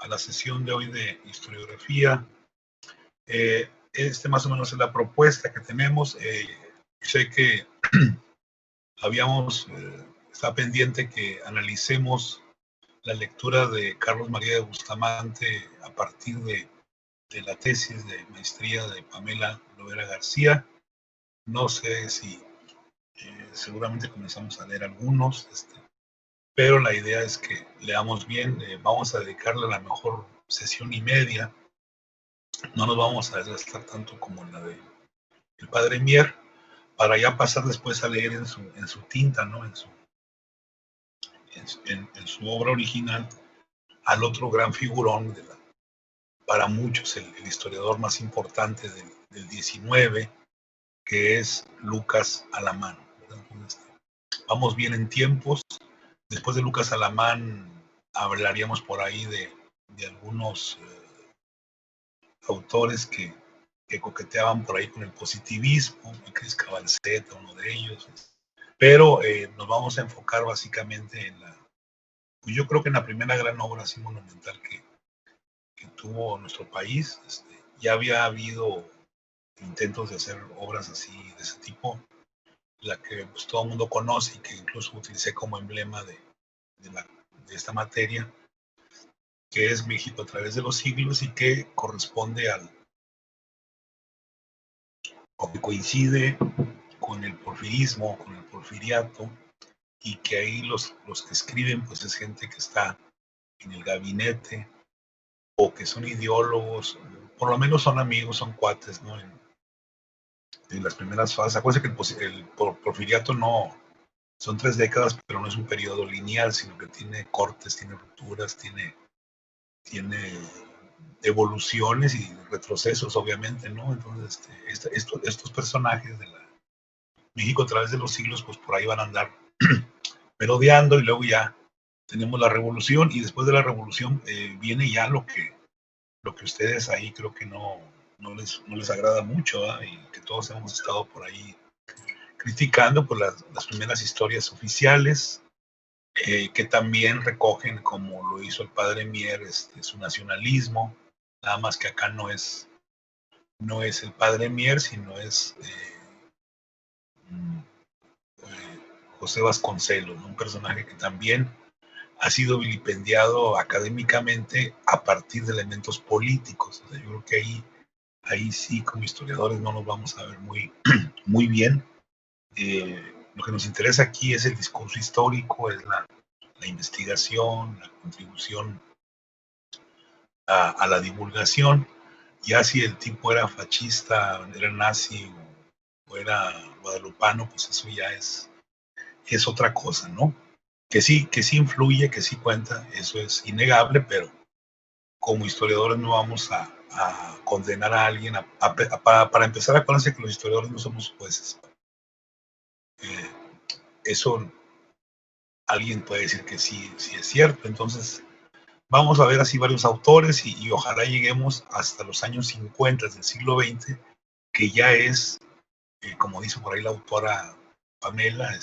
a la sesión de hoy de historiografía. Más o menos es la propuesta que tenemos. Sé que está pendiente que analicemos la lectura de Carlos María de Bustamante a partir de la tesis de maestría de Pamela Lovera García. No sé si seguramente comenzamos a leer algunos, pero la idea es que leamos bien. Vamos a dedicarle a la mejor sesión y media. No nos vamos a desgastar tanto como la de el padre Mier, para ya pasar después a leer en su tinta, ¿no? en su obra original, al otro gran figurón para muchos el historiador más importante del 19, que es Lucas Alamán. Entonces, vamos bien en tiempos. Después de Lucas Alamán hablaríamos por ahí de algunos autores que coqueteaban por ahí con el positivismo, Cris Cabalceta, uno de ellos, pero nos vamos a enfocar básicamente pues yo creo que en la primera gran obra así monumental que tuvo nuestro país. Ya había habido intentos de hacer obras así, de ese tipo, la que pues, todo el mundo conoce y que incluso utilicé como emblema de esta materia, que es México a través de los siglos, y que corresponde o que coincide con el porfirismo, con el porfiriato, y que ahí los que escriben pues es gente que está en el gabinete o que son ideólogos, por lo menos son amigos, son cuates, ¿no? En las primeras fases. Acuérdense que el porfiriato no son 3 décadas, pero no es un periodo lineal, sino que tiene cortes, tiene rupturas, tiene evoluciones y retrocesos, obviamente, ¿no? Entonces, estos personajes de México a través de los siglos, pues por ahí van a andar merodeando, y luego ya tenemos la revolución, y después de la revolución viene ya lo que ustedes ahí creo que no les agrada mucho, ¿eh? Y que todos hemos estado por ahí criticando, pues las primeras historias oficiales, que también recogen, como lo hizo el padre Mier, su nacionalismo, nada más que acá no es el padre Mier, sino es José Vasconcelos, ¿no? Un personaje que también ha sido vilipendiado académicamente a partir de elementos políticos. O sea, yo creo que ahí sí, como historiadores, no nos vamos a ver muy bien. Lo que nos interesa aquí es el discurso histórico, es la investigación, la contribución a la divulgación. Ya si el tipo era fascista, era nazi o era guadalupano, pues eso ya es otra cosa, ¿no? Que sí influye, que sí cuenta, eso es innegable, pero como historiadores no vamos a condenar a alguien. Para empezar, acuérdense que los historiadores no somos jueces. Eso alguien puede decir que sí es cierto. Entonces, vamos a ver así varios autores, y ojalá lleguemos hasta los años 50 del siglo XX, que ya es, como dice por ahí la autora Pamela,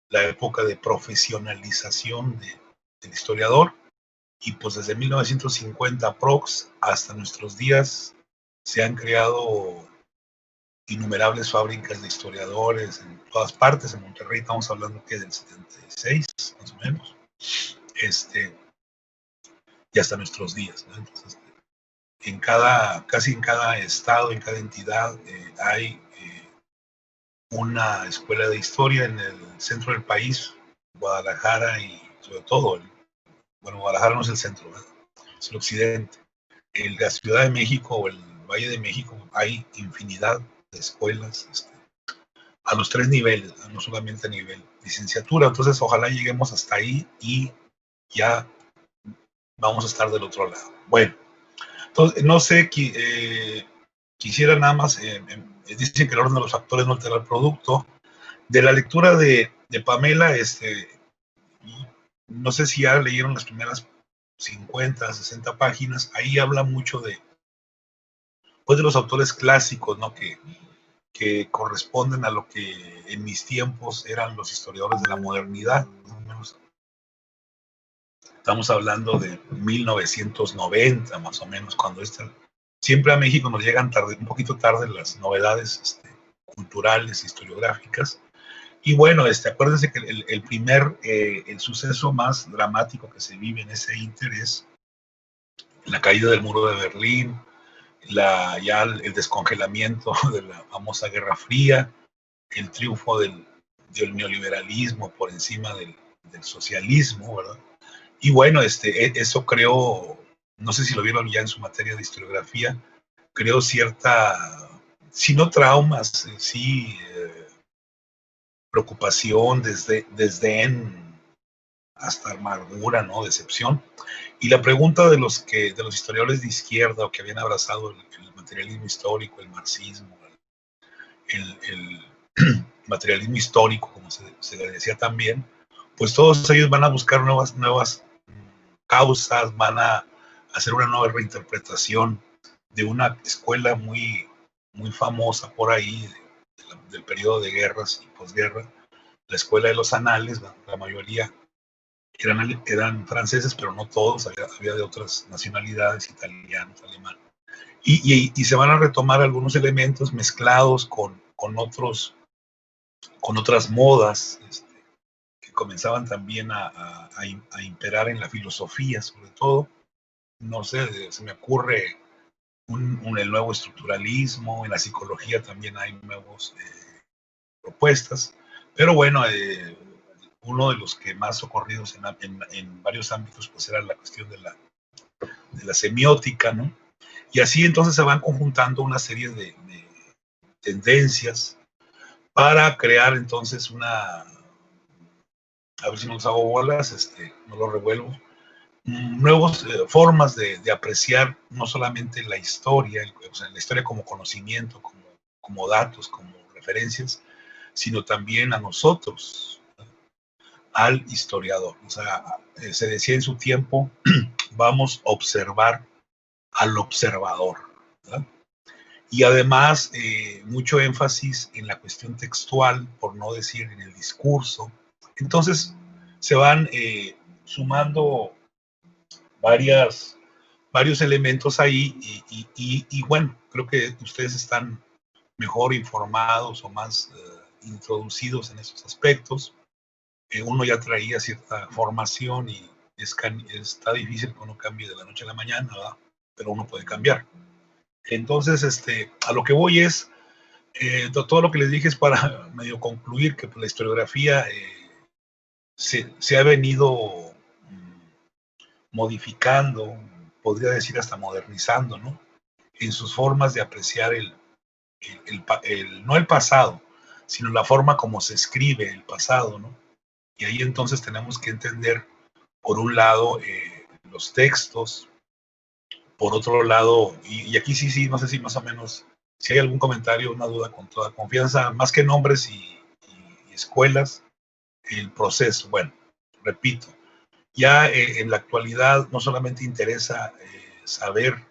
la época de profesionalización del historiador. Y pues desde 1950 aprox hasta nuestros días se han creado innumerables fábricas de historiadores en todas partes. En Monterrey estamos hablando que del 76, más o menos, y hasta nuestros días, ¿no? Entonces, casi en cada estado, en cada entidad, hay una escuela de historia. En el centro del país, Guadalajara, y sobre todo, bueno, Guadalajara no es el centro, ¿verdad? Es el occidente. En la Ciudad de México o el Valle de México hay infinidad de escuelas, a los 3 niveles, no solamente a nivel licenciatura. Entonces, ojalá lleguemos hasta ahí y ya vamos a estar del otro lado. Bueno, entonces, no sé, quisiera nada más, dicen que el orden de los factores no altera el producto. De la lectura de Pamela, no sé si ya leyeron las primeras 50, 60 páginas. Ahí habla mucho pues, de los autores clásicos, ¿no? Que corresponden a lo que en mis tiempos eran los historiadores de la modernidad, más o menos. Estamos hablando de 1990, más o menos, cuando siempre a México nos llegan tarde, un poquito tarde las novedades culturales, historiográficas. Y bueno, acuérdense que el suceso más dramático que se vive en ese ínter es la caída del muro de Berlín, ya el descongelamiento de la famosa Guerra Fría, el triunfo del neoliberalismo por encima del socialismo, ¿verdad? Y bueno, eso creó, no sé si lo vieron ya en su materia de historiografía, creó cierta, si no traumas, sí preocupación, desdén, hasta amargura, ¿no? Decepción. Y la pregunta de los historiadores de izquierda o que habían abrazado el materialismo histórico, el marxismo, el materialismo histórico, como se le decía también, pues todos ellos van a buscar nuevas causas, van a hacer una nueva reinterpretación de una escuela muy, muy famosa por ahí, del periodo de guerras y posguerra, la escuela de los anales. La mayoría eran franceses, pero no todos, había de otras nacionalidades, italianos, alemanes. Y se van a retomar algunos elementos mezclados con otras modas que comenzaban también a imperar en la filosofía, sobre todo. No sé, se me ocurre el nuevo estructuralismo, en la psicología también hay nuevas propuestas, pero bueno, uno de los que más socorridos en varios ámbitos pues era la cuestión de la semiótica, ¿no? Y así entonces se van conjuntando una serie de tendencias para crear entonces a ver si no los hago bolas, no lo revuelvo, nuevas formas de apreciar no solamente la historia, o sea, la historia como conocimiento, como datos, como referencias, sino también a nosotros, al historiador. O sea, se decía en su tiempo, vamos a observar al observador, ¿verdad? Y además, mucho énfasis en la cuestión textual, por no decir en el discurso. Entonces, se van sumando varios elementos ahí y bueno, creo que ustedes están mejor informados o más introducidos en esos aspectos. Uno ya traía cierta formación y está difícil que uno cambie de la noche a la mañana, ¿verdad? Pero uno puede cambiar. Entonces, a lo que voy es, todo lo que les dije es para medio concluir que pues, la historiografía se ha venido modificando, podría decir hasta modernizando, ¿no? En sus formas de apreciar no el pasado, sino la forma como se escribe el pasado, ¿no? Y ahí entonces tenemos que entender, por un lado, los textos, por otro lado, y aquí sí, no sé si más o menos, si hay algún comentario, una duda, con toda confianza, más que nombres y escuelas, el proceso. Bueno, repito, ya en la actualidad no solamente interesa saber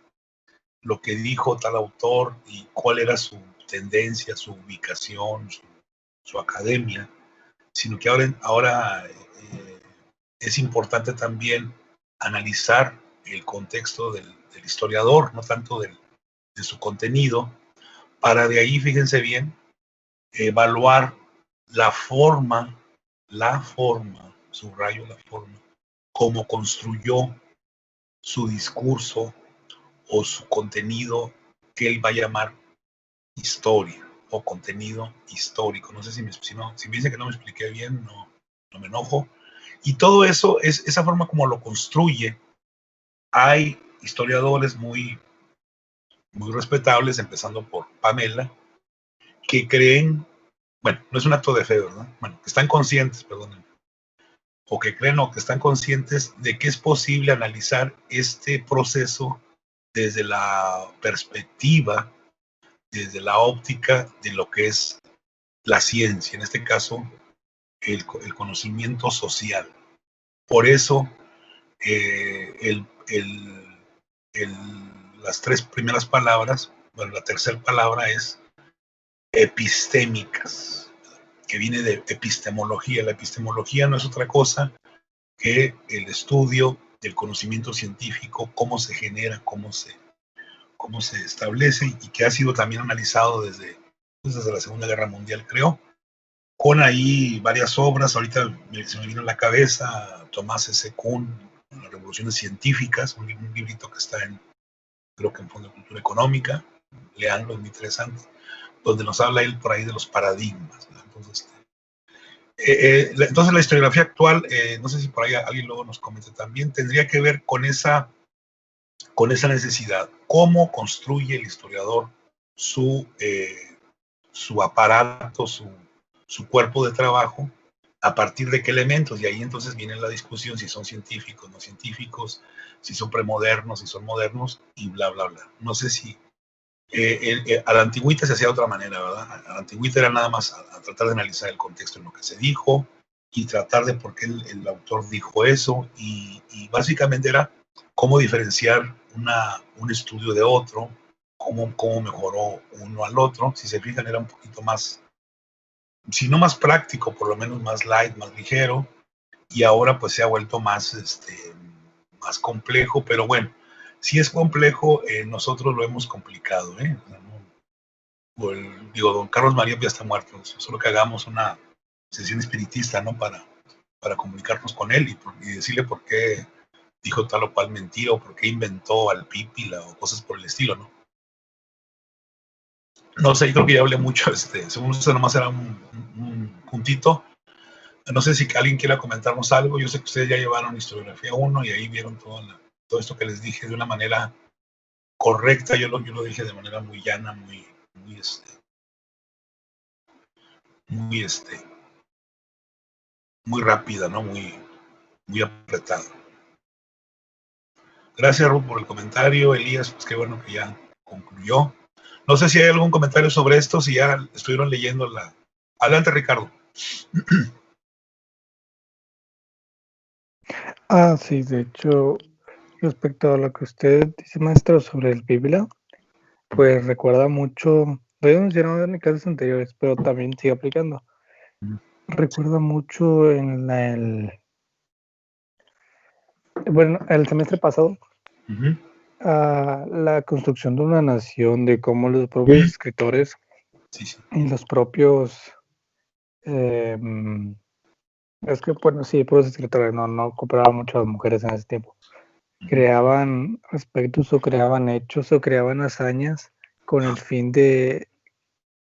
lo que dijo tal autor y cuál era su tendencia, su ubicación, su academia, sino que ahora es importante también analizar el contexto del historiador, no tanto de su contenido, para de ahí, fíjense bien, evaluar la forma, subrayo la forma, cómo construyó su discurso o su contenido que él va a llamar historia o contenido histórico. No sé si me dicen que no me expliqué bien, no me enojo. Y todo eso es esa forma como lo construye. Hay historiadores muy respetables, empezando por Pamela, que creen, bueno, no es un acto de fe, ¿verdad? Bueno, que están conscientes, perdón, o que creen o que están conscientes de que es posible analizar este proceso desde la perspectiva, desde la óptica de lo que es la ciencia, en este caso, el conocimiento social. Por eso, las tres primeras palabras, bueno, la tercera palabra es epistémicas, que viene de epistemología. La epistemología no es otra cosa que el estudio del conocimiento científico, cómo se genera, cómo se establece, y que ha sido también analizado desde la Segunda Guerra Mundial, creo, con ahí varias obras. Ahorita se me vino a la cabeza Tomás S. Kuhn, Las Revoluciones Científicas, un librito que está creo que en Fondo de Cultura Económica, leanlo, es muy interesante, donde nos habla él por ahí de los paradigmas, ¿no? Entonces la historiografía actual, no sé si por ahí alguien luego nos comente también, tendría que ver con esa necesidad. ¿Cómo construye el historiador su aparato, su cuerpo de trabajo? ¿A partir de qué elementos? Y ahí entonces viene la discusión si son científicos, no científicos, si son premodernos, si son modernos, y bla, bla, bla. No sé si a la antigüita se hacía de otra manera, ¿verdad? A la antigüita era nada más a tratar de analizar el contexto en lo que se dijo y tratar de por qué el autor dijo eso, y básicamente era cómo diferenciar un estudio de otro, cómo mejoró uno al otro. Si se fijan, era un poquito más, si no más práctico, por lo menos más light, más ligero, y ahora pues se ha vuelto más complejo, pero bueno, si es complejo, nosotros lo hemos complicado, ¿eh? Don Carlos María ya está muerto, solo que hagamos una sesión espiritista, ¿no? Para comunicarnos con él y decirle por qué dijo tal o cual mentira, o por qué inventó al Pípila o cosas por el estilo, ¿no? No sé, creo que ya hablé mucho, según usted nomás era un puntito. No sé si alguien quiera comentarnos algo. Yo sé que ustedes ya llevaron historiografía 1 y ahí vieron todo esto que les dije de una manera correcta. Yo lo dije de manera muy llana, muy, muy, muy rápida, ¿no? Muy apretada. Gracias, Ruth, por el comentario. Elías, pues qué bueno que ya concluyó. No sé si hay algún comentario sobre esto, si ya estuvieron leyendo la... Adelante, Ricardo. Sí, de hecho, respecto a lo que usted dice, maestro, sobre el Biblia, pues recuerda mucho, lo he mencionado en casos anteriores, pero también sigue aplicando. Recuerda mucho bueno, el semestre pasado, a la construcción de una nación, de cómo los propios escritores y los propios, es que, bueno, sí, propios escritores, no cooperaban mucho a las mujeres en ese tiempo. Creaban aspectos o creaban hechos o creaban hazañas con el fin de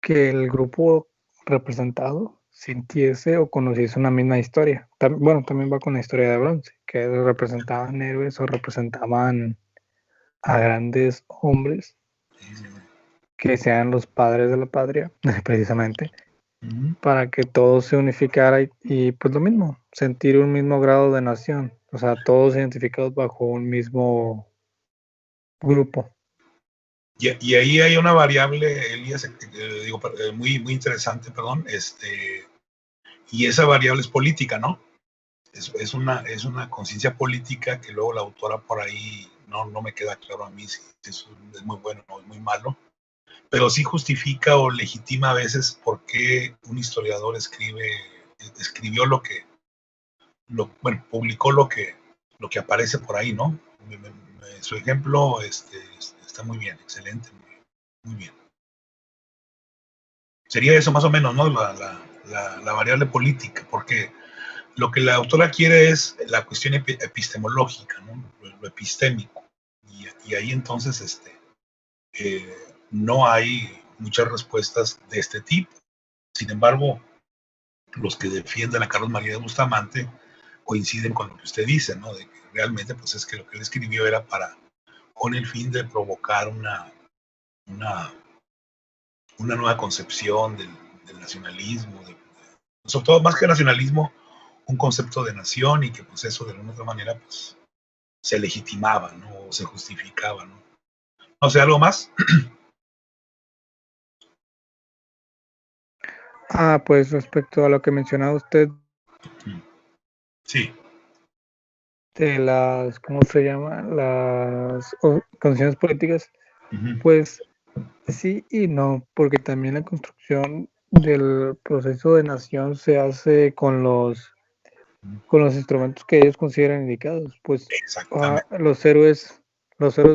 que el grupo representado sintiese o conociese una misma historia. Bueno, también va con la historia de bronce, que representaban héroes o representaban a grandes hombres que sean los padres de la patria, precisamente, para que todo se unificara y pues lo mismo, sentir un mismo grado de nación, o sea, todos identificados bajo un mismo grupo. Y ahí hay una variable, Elías, muy, muy interesante, perdón, y esa variable es política, ¿no? Es una conciencia política que luego la autora por ahí, no me queda claro a mí si es muy bueno o es muy malo, pero sí justifica o legitima a veces por qué un historiador escribió publicó lo que aparece por ahí, ¿no? Su ejemplo está muy bien, excelente, muy bien. Sería eso más o menos, ¿no? La variable política, porque lo que la autora quiere es la cuestión epistemológica, ¿no? Lo epistémico. Y ahí entonces no hay muchas respuestas de este tipo. Sin embargo, los que defienden a Carlos María de Bustamante coinciden con lo que usted dice, ¿no? De que realmente pues es que lo que él escribió era con el fin de provocar una nueva concepción del nacionalismo, sobre todo más que nacionalismo, un concepto de nación, y que pues eso de alguna otra manera pues se legitimaba, ¿no? O se justificaba, ¿no? No sé, ¿algo más? Pues respecto a lo que mencionaba usted Sí. de las, ¿cómo se llama? Las condiciones políticas, pues sí y no, porque también la construcción del proceso de nación se hace con los con los instrumentos que ellos consideran indicados. Pues Exactamente. los héroes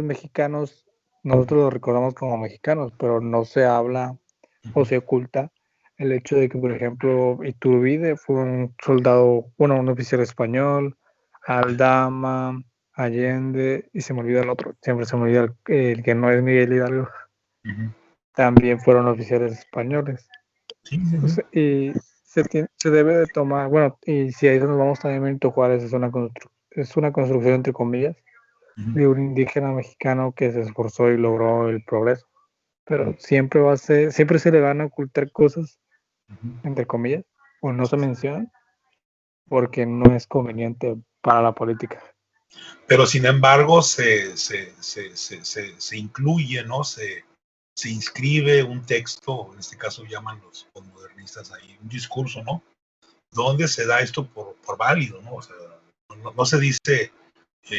mexicanos, nosotros los recordamos como mexicanos, pero no se habla o se oculta el hecho de que, por ejemplo, Iturbide fue un soldado, bueno, un oficial español, Aldama, Allende, y se me olvida el otro, siempre se me olvida el que no es Miguel Hidalgo, Ujú. también fueron oficiales españoles. Sí, sí, sí. Y se debe de tomar, bueno, y si ahí nos vamos también, Benito Juárez es una construcción, entre comillas, Ujú. de un indígena mexicano que se esforzó y logró el progreso. Pero siempre se le van a ocultar cosas, Ujú. entre comillas, o no se mencionan, porque no es conveniente para la política. Pero sin embargo se incluye, ¿no? Se inscribe un texto, en este caso llaman los modernistas ahí, un discurso, ¿no? Donde se da esto por válido, ¿no? O sea, no se dice,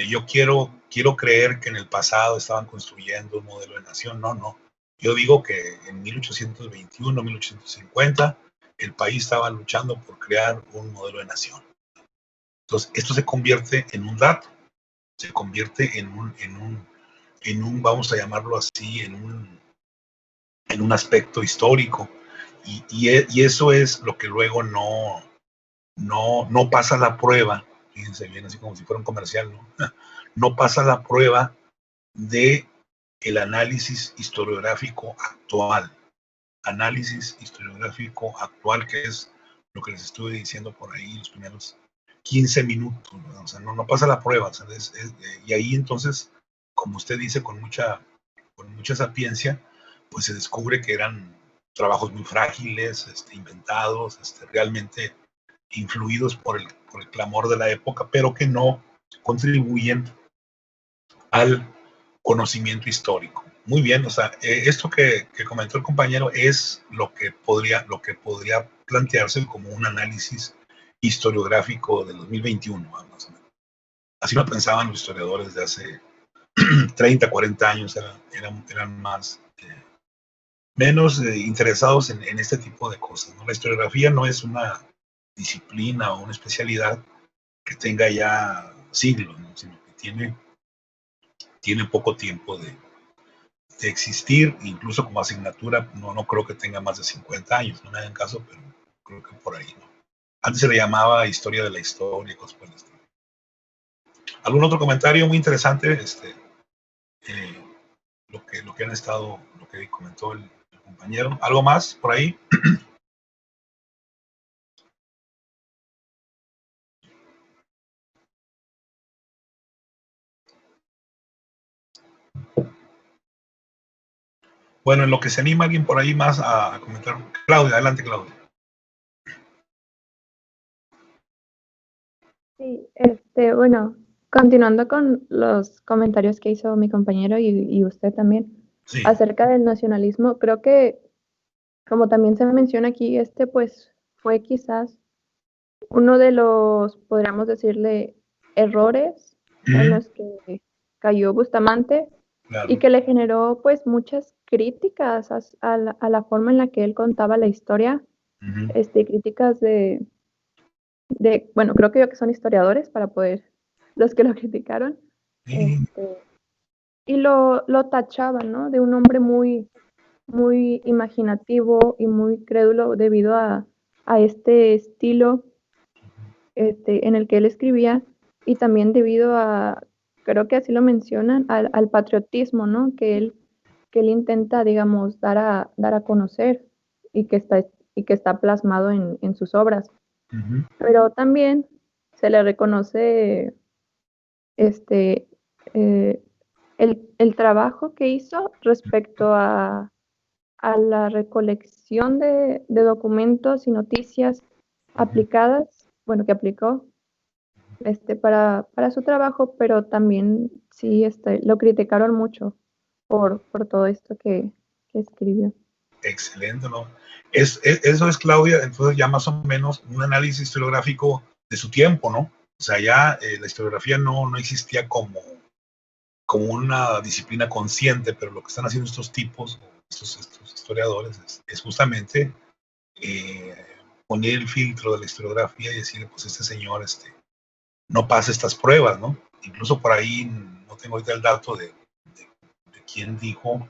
yo quiero creer que en el pasado estaban construyendo un modelo de nación, no, no. Yo digo que en 1821, 1850, el país estaba luchando por crear un modelo de nación. Entonces, esto se convierte en un dato, se convierte vamos a llamarlo así, en un aspecto histórico. Y eso es lo que luego no pasa la prueba, fíjense bien, así como si fuera un comercial, ¿no? No pasa la prueba de el análisis historiográfico actual. Análisis historiográfico actual, que es lo que les estuve diciendo por ahí los primeros 15 minutos, ¿no? O sea, no pasa la prueba, o sea, y ahí entonces, como usted dice, con mucha sapiencia, pues se descubre que eran trabajos muy frágiles, inventados, realmente influidos por el clamor de la época, pero que no contribuyen al conocimiento histórico. Muy bien, o sea, esto que comentó el compañero es lo que podría plantearse como un análisis historiográfico del 2021, más o menos. Así lo pensaban los historiadores de hace 30, 40 años, eran más, menos interesados en este tipo de cosas, ¿no? La historiografía no es una disciplina o una especialidad que tenga ya siglos, ¿no? Sino que tiene poco tiempo de existir, incluso como asignatura, no creo que tenga más de 50 años, no me hagan caso, pero creo que por ahí, ¿no? Antes se le llamaba historia de la historia, cosas por el estilo. ¿Algún otro comentario muy interesante? Eh, lo que han estado, lo que comentó el compañero. ¿Algo más por ahí? Bueno, en lo que se anima alguien por ahí más a comentar. Claudia, adelante, Claudia. Sí, bueno, continuando con los comentarios que hizo mi compañero y usted también Sí. acerca del nacionalismo, creo que, como también se menciona aquí, pues fue quizás uno de los, podríamos decirle, errores en los que cayó Bustamante y Claro. que le generó pues muchas críticas a la forma en la que él contaba la historia, críticas bueno, creo que yo que son historiadores para poder, los que lo criticaron, Sí. y lo tachaban, ¿no? De un hombre muy imaginativo y muy crédulo debido a este estilo en el que él escribía y también debido a, creo que así lo mencionan, al patriotismo, ¿no? Que él intenta, digamos, dar a conocer y y que está plasmado en sus obras. Pero también se le reconoce este, eh, el trabajo que hizo respecto a la recolección de documentos y noticias aplicadas, bueno, que aplicó para su trabajo, pero también sí lo criticaron mucho por todo esto que escribió. Excelente, ¿no? Eso es, Claudia, entonces ya más o menos un análisis historiográfico de su tiempo, ¿no? O sea, ya la historiografía no existía como una disciplina consciente, pero lo que están haciendo estos tipos, estos historiadores, es justamente poner el filtro de la historiografía y decir, pues este señor no pasa estas pruebas, ¿no? Incluso por ahí, no tengo ahorita el dato de quién dijo,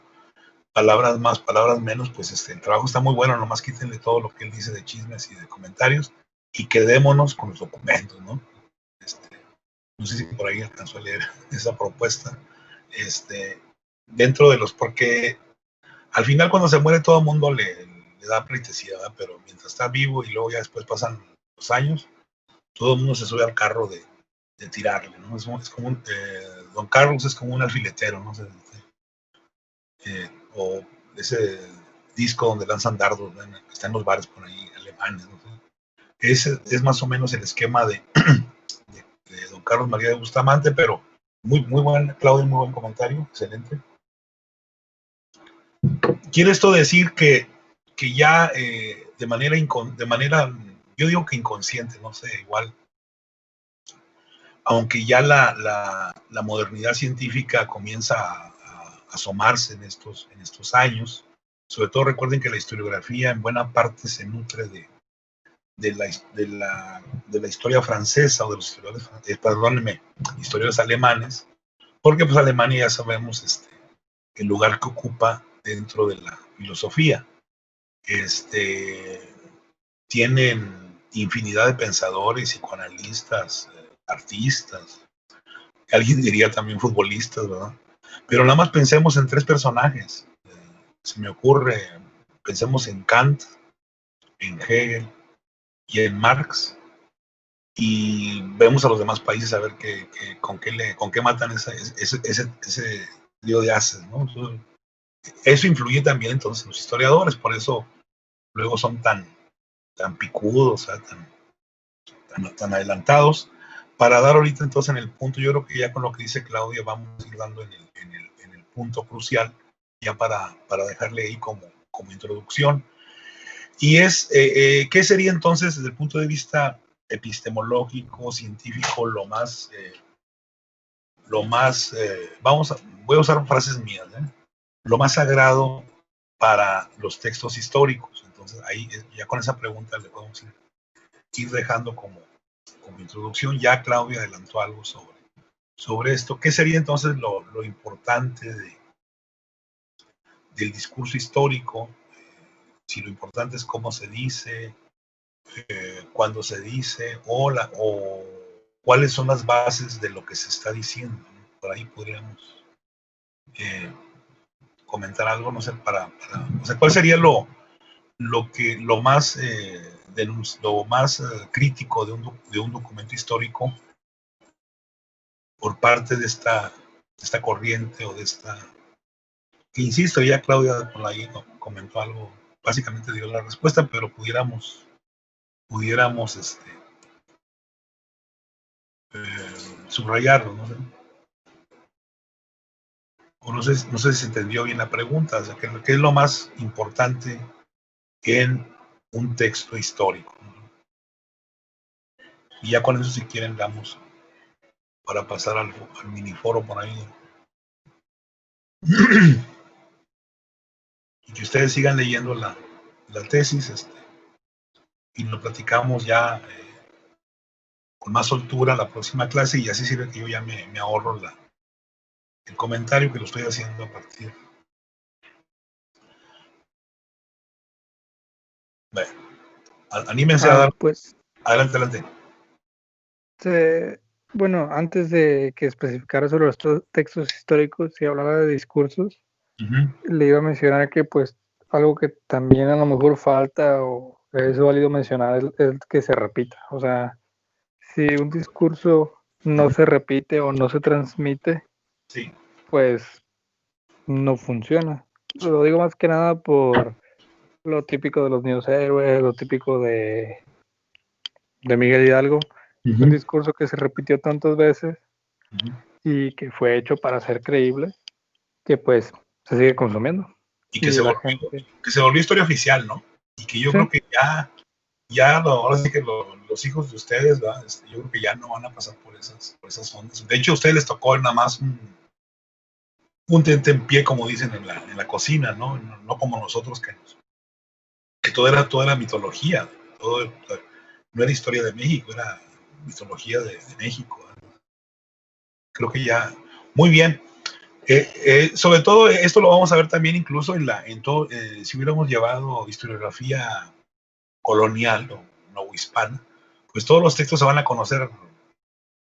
palabras más, palabras menos, pues el trabajo está muy bueno, nomás quítenle todo lo que él dice de chismes y de comentarios y quedémonos con los documentos, ¿no? No sé si por ahí alcanzó a leer esa propuesta, dentro de los, porque al final cuando se muere todo el mundo le da pleitesía, ¿verdad? Pero mientras está vivo y luego ya después pasan los años, todo el mundo se sube al carro de tirarle, ¿no? Es como Don Carlos es como un alfiletero, ¿no? O ese disco donde lanzan dardos, ¿no? Está en los bares por ahí alemanes, ¿no? Ese es más o menos el esquema de Don Carlos María de Bustamante, pero muy buen, Claudio, muy buen comentario, excelente. Quiere esto decir que ya de manera, yo digo que inconsciente, no sé, igual, aunque ya la modernidad científica comienza a asomarse en estos años, sobre todo recuerden que la historiografía en buena parte se nutre de la historia francesa o de los historiadores alemanes, porque pues Alemania ya sabemos el lugar que ocupa dentro de la filosofía. Tienen infinidad de pensadores, psicoanalistas, artistas, alguien diría también futbolistas, ¿verdad? Pero nada más pensemos en 3 personajes. Se me ocurre, pensemos en Kant, en Hegel y en Marx, y vemos a los demás países a ver con qué matan ese lío de haces, ¿no? Eso influye también entonces en los historiadores, por eso luego son tan picudos, ¿sabes? tan adelantados. Para dar ahorita entonces en el punto, yo creo que ya con lo que dice Claudia vamos a ir dando en el punto crucial, ya para dejarle ahí como introducción. Y ¿qué sería entonces desde el punto de vista epistemológico, científico, voy a usar frases mías, lo más sagrado para los textos históricos? Entonces ahí ya con esa pregunta le podemos ir dejando como introducción. Ya Claudia adelantó algo sobre esto. ¿Qué sería entonces lo importante del discurso histórico? Si lo importante es cómo se dice, cuándo se dice, o cuáles son las bases de lo que se está diciendo, ¿no? Por ahí podríamos comentar algo, no sé, o sea, ¿cuál sería lo más crítico de un documento histórico por parte de esta corriente o de esta, que insisto, ya Claudia por ahí comentó algo, básicamente dio la respuesta, pero pudiéramos subrayarlo, no sé. O no sé si se entendió bien la pregunta, o sea, ¿qué es lo más importante en un texto histórico? Y ya con eso, si quieren, damos para pasar al miniforo por ahí. Y que ustedes sigan leyendo la tesis, y lo platicamos ya con más soltura la próxima clase, y así sirve que yo ya me ahorro el comentario que lo estoy haciendo a partir. Bueno, anímense a dar. Pues, adelante. Bueno, antes de que especificara sobre los textos históricos y hablara de discursos, le iba a mencionar que pues algo que también a lo mejor falta o es válido mencionar es que se repita. O sea, si un discurso no se repite o no se transmite, sí, pues no funciona. Lo digo más que nada por lo típico de los niños héroes, lo típico de Miguel Hidalgo, un discurso que se repitió tantas veces y que fue hecho para ser creíble, que pues se sigue consumiendo. Y que se volvió historia oficial, ¿no? Y que yo creo que ahora sí que los hijos de ustedes, ¿verdad? Yo creo que ya no van a pasar por esas ondas. De hecho, a ustedes les tocó nada más un tentempié, como dicen en la cocina, ¿no? No como nosotros que todo era mitología. no era historia de México, era mitología de México. Creo que ya, muy bien. Sobre todo, esto lo vamos a ver también incluso si hubiéramos llevado historiografía colonial o no hispana, pues todos los textos se van a conocer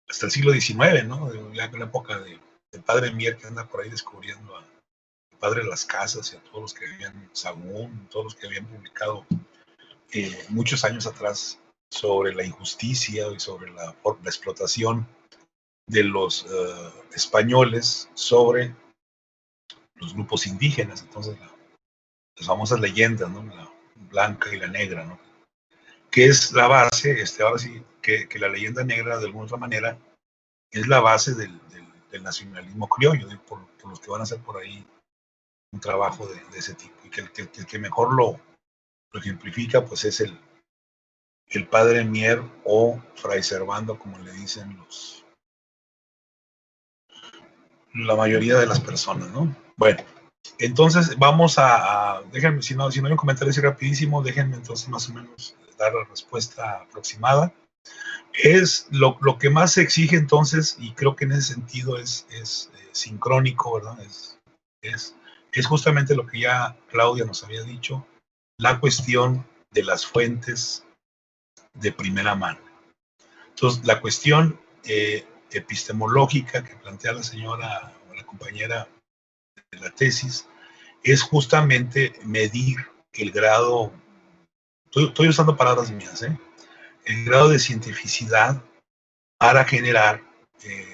hasta el siglo XIX, ¿no? Ya en la época del padre Mier, que anda por ahí descubriendo al padre de las casas y a todos los que habían, Sagún, todos los que habían publicado muchos años atrás sobre la injusticia y sobre la explotación de los españoles sobre los grupos indígenas. Entonces, las famosas leyendas, ¿no? La blanca y la negra, ¿no? Que es la base, ahora sí, que la leyenda negra, de alguna otra manera, es la base del nacionalismo criollo, por los que van a hacer por ahí un trabajo de ese tipo. Y que el que mejor lo ejemplifica, pues es el padre Mier o Fray Servando, como le dicen la mayoría de las personas, ¿no? Bueno, entonces vamos déjenme, si no hay un comentario así rapidísimo, déjenme entonces más o menos dar la respuesta aproximada. Es lo que más se exige entonces, y creo que en ese sentido es sincrónico, ¿verdad? Es justamente lo que ya Claudia nos había dicho, la cuestión de las fuentes de primera mano. Entonces, la cuestión epistemológica que plantea la señora o la compañera de la tesis es justamente medir el grado, estoy usando palabras mías, el grado de cientificidad para generar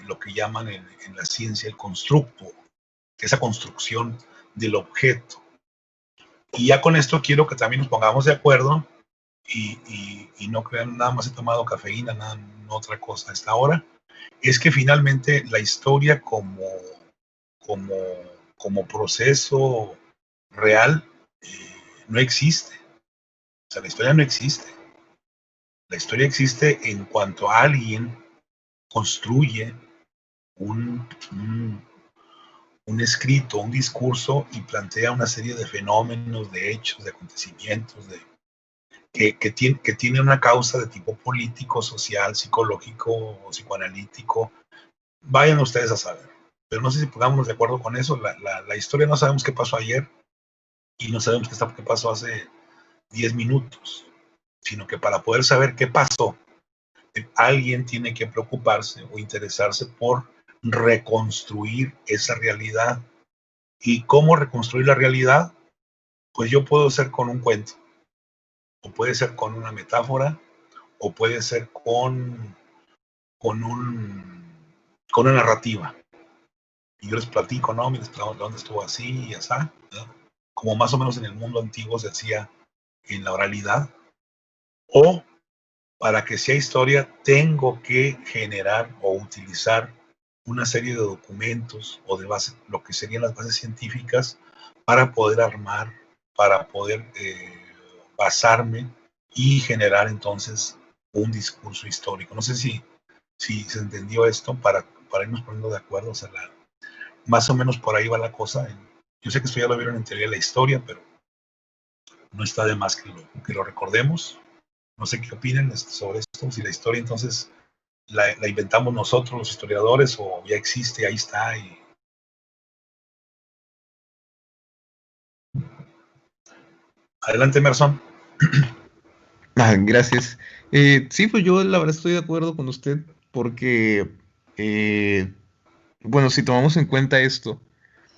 lo que llaman en la ciencia el constructo, esa construcción del objeto. Y ya con esto quiero que también nos pongamos de acuerdo y no crean, nada más he tomado cafeína, nada, no otra cosa hasta ahora, es que finalmente la historia como proceso real no existe. O sea, la historia no existe. La historia existe en cuanto alguien construye un escrito, un discurso y plantea una serie de fenómenos, de hechos, de acontecimientos, que tiene una causa de tipo político, social, psicológico o psicoanalítico. Vayan ustedes a saber. Pero no sé si pongámonos de acuerdo con eso. La historia no sabemos qué pasó ayer y no sabemos qué pasó hace 10 minutos, sino que para poder saber qué pasó, alguien tiene que preocuparse o interesarse por reconstruir esa realidad. ¿Y cómo reconstruir la realidad? Pues yo puedo ser con un cuento, o puede ser con una metáfora, o puede ser con una narrativa. Y yo les platico, ¿no? Mira, dónde estuvo así y así, ¿no? Como más o menos en el mundo antiguo se hacía en la oralidad. O para que sea historia, tengo que generar o utilizar una serie de documentos o de base, lo que serían las bases científicas, para poder armar, para poder basarme y generar entonces un discurso histórico. No sé si se entendió esto para irnos poniendo de acuerdo. O sea, más o menos por ahí va la cosa. Yo sé que esto ya lo vieron en teoría de la historia, pero no está de más que lo recordemos. No sé qué opinen sobre esto, si la historia entonces la inventamos nosotros los historiadores o ya existe, ahí está. Adelante, Emerson. Gracias. Sí, pues yo la verdad estoy de acuerdo con usted porque, bueno, si tomamos en cuenta esto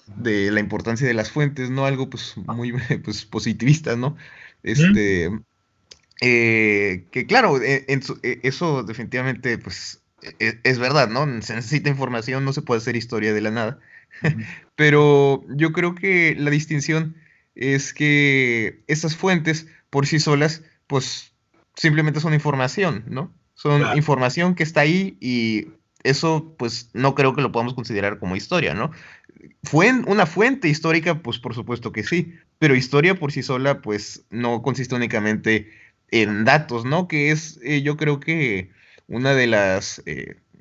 de la importancia de las fuentes, ¿no? Algo pues muy pues, positivista, ¿no? Que claro, eso definitivamente pues es verdad, ¿no? Se necesita información, no se puede hacer historia de la nada. Pero yo creo que la distinción es que esas fuentes por sí solas, pues simplemente son información, ¿no? Son Claro. información que está ahí y eso pues no creo que lo podamos considerar como historia, ¿no? ¿Fue una fuente histórica? Pues por supuesto que sí, pero historia por sí sola pues no consiste únicamente en datos, ¿no? Que es yo creo que una de las,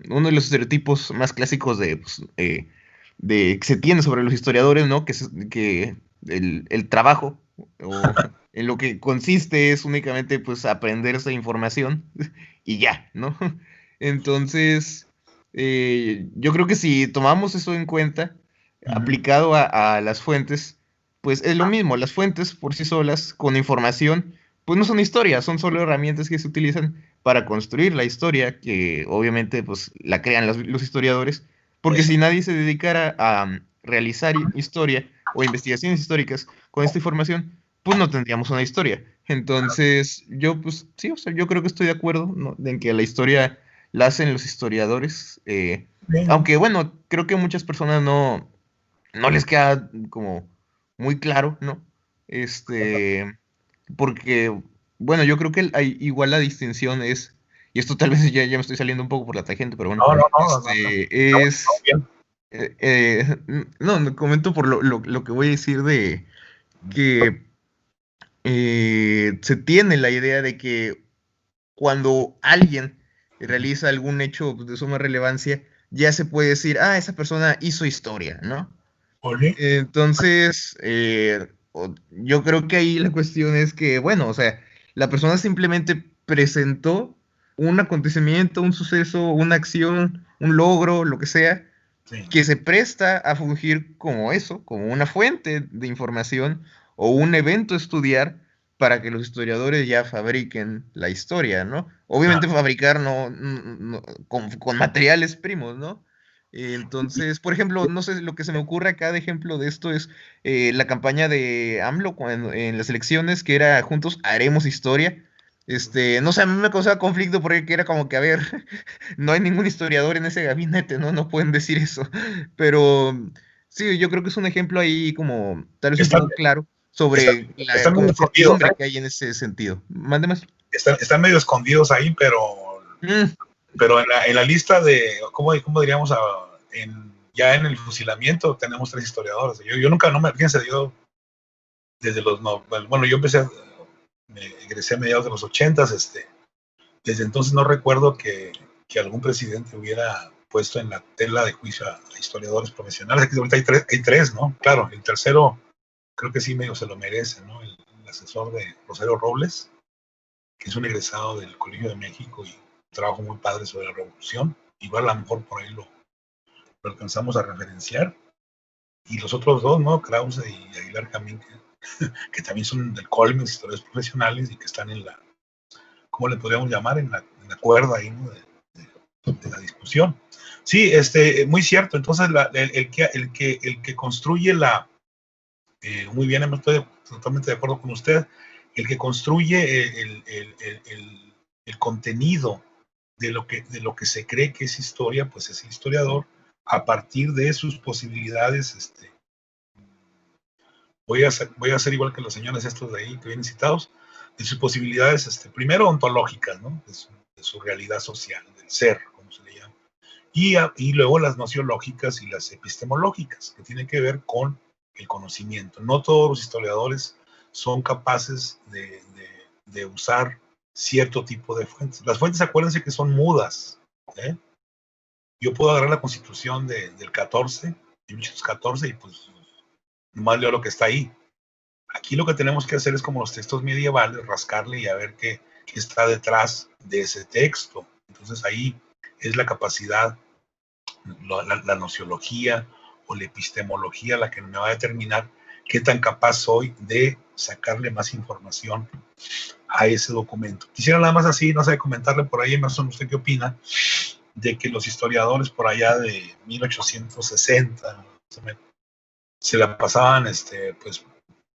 uno de los estereotipos más clásicos pues, que se tiene sobre los historiadores, ¿no? Que el trabajo o en lo que consiste es únicamente pues aprender esa información y ya, ¿no? Entonces, yo creo que si tomamos eso en cuenta, aplicado a las fuentes, pues es lo mismo, las fuentes por sí solas, con información, pues no son historias, son solo herramientas que se utilizan para construir la historia, que obviamente pues la crean los historiadores, porque si nadie se dedicara a realizar historia o investigaciones históricas con esta información, pues no tendríamos una historia. Entonces, yo pues sí, o sea, yo creo que estoy de acuerdo, ¿no? En que la historia la hacen los historiadores, aunque bueno, creo que muchas personas no les queda como muy claro, ¿no? Porque, bueno, yo creo que igual la distinción es, y esto tal vez ya me estoy saliendo un poco por la tangente, pero bueno, es, no, comento por lo que voy a decir de que se tiene la idea de que cuando alguien realiza algún hecho de suma relevancia, ya se puede decir, ah, esa persona hizo historia, ¿no? Entonces, yo creo que ahí la cuestión es que, bueno, o sea, la persona simplemente presentó un acontecimiento, un suceso, una acción, un logro, lo que sea, que se presta a fungir como eso, como una fuente de información o un evento a estudiar para que los historiadores ya fabriquen la historia, ¿no? Obviamente fabricar con materiales primos, ¿no? Entonces, por ejemplo, no sé, lo que se me ocurre acá de ejemplo de esto es la campaña de AMLO en las elecciones, que era Juntos Haremos Historia. No sé, a mí me causaba conflicto porque era como que, a ver, no hay ningún historiador en ese gabinete, ¿no? No pueden decir eso. Pero sí, yo creo que es un ejemplo ahí como tal vez un poco claro sobre la medio escondidos, incertidumbre que hay en ese sentido. Mande más. Están medio escondidos ahí, pero en la lista de, ¿cómo diríamos? Ya en el fusilamiento tenemos 3 historiadores. Yo nunca, fíjense, yo desde bueno, yo me egresé a mediados de los 80s, desde entonces no recuerdo que algún presidente hubiera puesto en la tela de juicio a historiadores profesionales. Aquí ahorita hay tres, ¿no? Claro, el tercero creo que sí medio se lo merece, ¿no? El asesor de Rosario Robles, que es un egresado del Colegio de México y trabajo muy padre sobre la revolución. Igual a lo mejor por ahí lo alcanzamos a referenciar. Y los otros 2, ¿no? Krause y Aguilar Camín, que también son del Colmen, historiadores profesionales y que están en la, ¿cómo le podríamos llamar? En la cuerda ahí, ¿no? De la discusión. Sí, muy cierto. Entonces, el que construye muy bien, estoy totalmente de acuerdo con usted, el que construye el contenido de lo que se cree que es historia, pues es el historiador, a partir de sus posibilidades. Voy a hacer igual que los señores estos de ahí que vienen citados, de sus posibilidades, primero ontológicas, ¿no? De su realidad social, del ser, como se le llama, y luego las nociológicas y las epistemológicas, que tienen que ver con el conocimiento. No todos los historiadores son capaces de usar cierto tipo de fuentes. Las fuentes, acuérdense que son mudas. Yo puedo agarrar la Constitución del 14, de 1814, y pues nomás leo lo que está ahí. Aquí lo que tenemos que hacer es como los textos medievales, rascarle y a ver qué está detrás de ese texto. Entonces ahí es la capacidad, la nociología o la epistemología la que me va a determinar qué tan capaz soy de sacarle más información a ese documento. Quisiera nada más así, no sé, comentarle por ahí, Emerson, ¿usted qué opina? De que los historiadores por allá de 1860 se la pasaban pues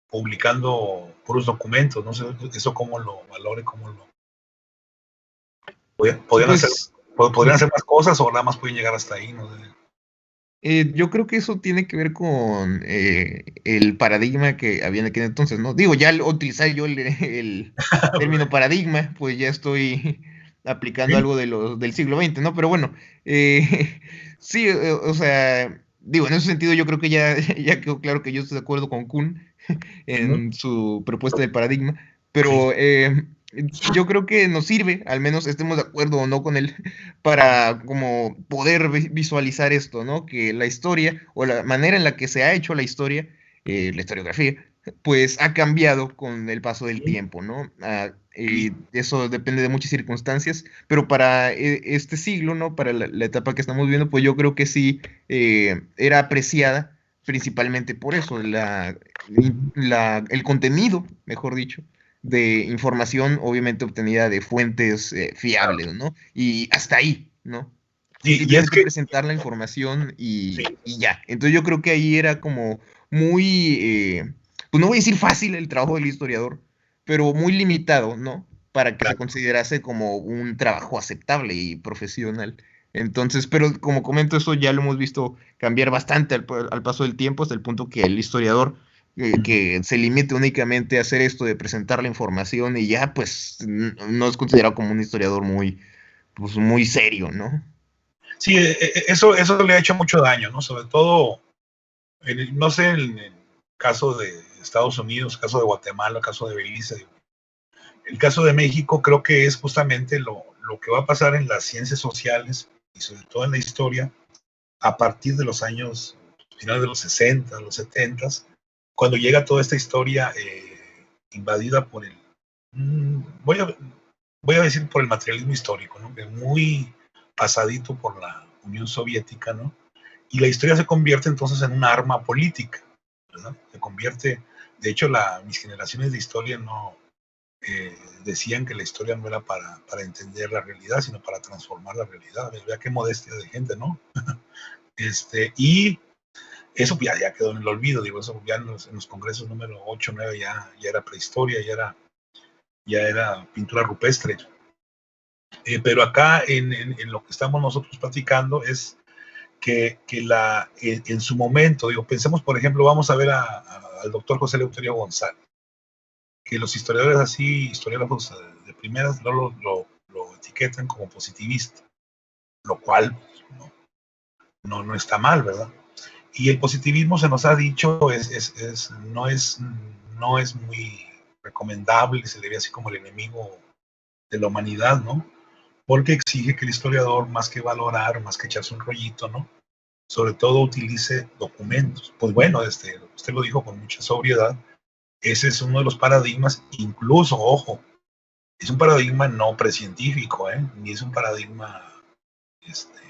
publicando puros documentos, no sé eso cómo lo valore, cómo lo podrían hacer más cosas o nada más pueden llegar hasta ahí, no sé. Yo creo que eso tiene que ver con el paradigma que había en aquel entonces, ¿no? Digo, ya al utilizar yo el término paradigma, pues ya estoy aplicando algo del siglo XX, ¿no? Pero bueno, sí, o sea, digo, en ese sentido yo creo que ya quedó claro que yo estoy de acuerdo con Kuhn en su propuesta de paradigma, pero yo creo que nos sirve, al menos estemos de acuerdo o no con él, para como poder visualizar esto, ¿no? Que la historia o la manera en la que se ha hecho la historia, la historiografía, pues ha cambiado con el paso del tiempo, ¿no? Y eso depende de muchas circunstancias, pero para este siglo, ¿no? Para la etapa que estamos viendo, pues yo creo que sí era apreciada principalmente por eso, el contenido, mejor dicho, de información obviamente obtenida de fuentes fiables, ¿no? Y hasta ahí, ¿no? Y es Simplemente que, presentar la información sí, y ya. Entonces yo creo que ahí era como muy, pues no voy a decir fácil el trabajo del historiador, pero muy limitado, ¿no? Para que se claro. considerase como un trabajo aceptable y profesional. Entonces, pero como comento, eso ya lo hemos visto cambiar bastante al paso del tiempo, hasta el punto que el historiador que se limite únicamente a hacer esto de presentar la información y ya, pues no es considerado como un historiador muy, pues, muy serio, ¿no? Sí, eso le ha hecho mucho daño, ¿no? Sobre todo, no sé, en el caso de Estados Unidos, caso de Guatemala, caso de Belice, el caso de México creo que es justamente lo que va a pasar en las ciencias sociales y sobre todo en la historia a partir de los años finales de los 60, los 70, cuando llega toda esta historia invadida por el, voy a decir por el materialismo histórico, ¿no? Que muy pasadito por la Unión Soviética, ¿no? Y la historia se convierte entonces en una arma política, ¿verdad? Se convierte, de hecho, mis generaciones de historia no decían que la historia no era para entender la realidad, sino para transformar la realidad. Vea qué modestia de gente, ¿no? Y eso ya quedó en el olvido, digo, eso ya en los congresos número 8, 9 ya era prehistoria, ya era pintura rupestre. Pero acá en lo que estamos nosotros platicando es que en su momento, digo, pensemos, por ejemplo, vamos a ver al doctor José Eleuterio González, que los historiadores así, historiólogos de primeras, lo etiquetan como positivista, lo cual no está mal, ¿verdad? Y el positivismo se nos ha dicho no es muy recomendable, se le ve así como el enemigo de la humanidad, ¿no? Porque exige que el historiador, más que valorar, más que echarse un rollito, ¿no? Sobre todo utilice documentos. Pues bueno, usted lo dijo con mucha sobriedad, ese es uno de los paradigmas, incluso, ojo, es un paradigma no precientífico, ni es un paradigma este,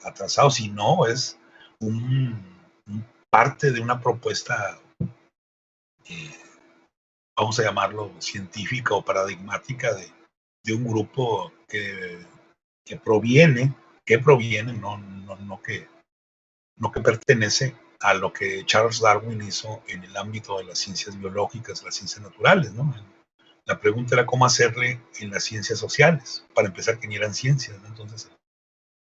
atrasado, sino es un, parte de una propuesta, eh, vamos a llamarlo científica o paradigmática de un grupo que proviene, no que pertenece a lo que Charles Darwin hizo en el ámbito de las ciencias biológicas, las ciencias naturales, ¿no? La pregunta era cómo hacerle en las ciencias sociales, para empezar que ni eran ciencias, ¿no? Entonces,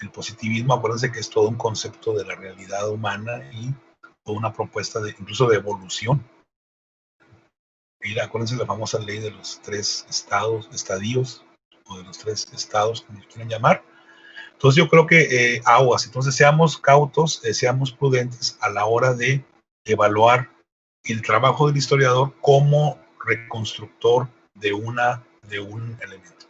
el positivismo, acuérdense que es todo un concepto de la realidad humana y toda una propuesta incluso de evolución. Y acuérdense la famosa ley de los 3 estadios, o de los 3 estados, como quieran llamar. Entonces yo creo que aguas, entonces seamos cautos, seamos prudentes a la hora de evaluar el trabajo del historiador como reconstructor de un elemento.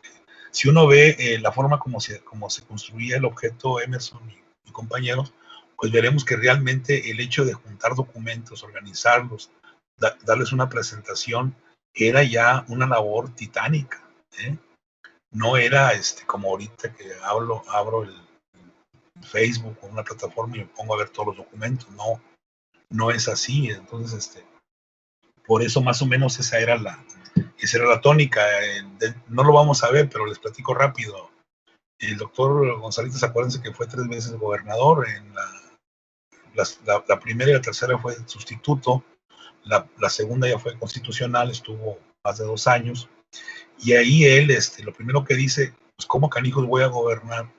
Si uno ve la forma como se construía el objeto Emerson y compañeros, pues veremos que realmente el hecho de juntar documentos, organizarlos, darles una presentación, era ya una labor titánica, ¿eh? No era como ahorita que abro el Facebook o una plataforma y me pongo a ver todos los documentos. No es así. Entonces, por eso más o menos esa era la tónica. No lo vamos a ver, pero les platico rápido. El doctor González, acuérdense que fue 3 veces gobernador. La primera y la tercera fue sustituto. La segunda ya fue constitucional, estuvo más de 2 años. Y ahí él, lo primero que dice, pues, ¿cómo canijos voy a gobernar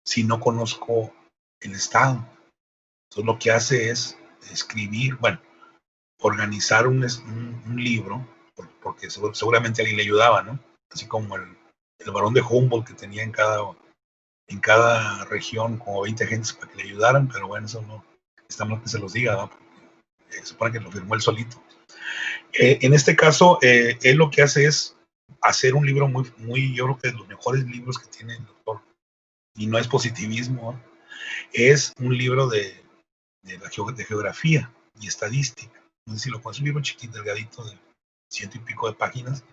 si no conozco el Estado? Entonces lo que hace es escribir, bueno, organizar un libro, porque seguramente alguien le ayudaba, ¿no? Así como el varón de Humboldt que tenía en cada región como 20 agentes para que le ayudaran, pero bueno, eso no, está mal que se los diga, ¿no? Porque se supone que lo firmó él solito. En este caso, él lo que hace es hacer un libro yo creo que de los mejores libros que tiene el doctor, y no es positivismo, es un libro de geografía y estadística. no sé si lo conoces, un libro chiquito, delgadito, de 100 y pico de páginas,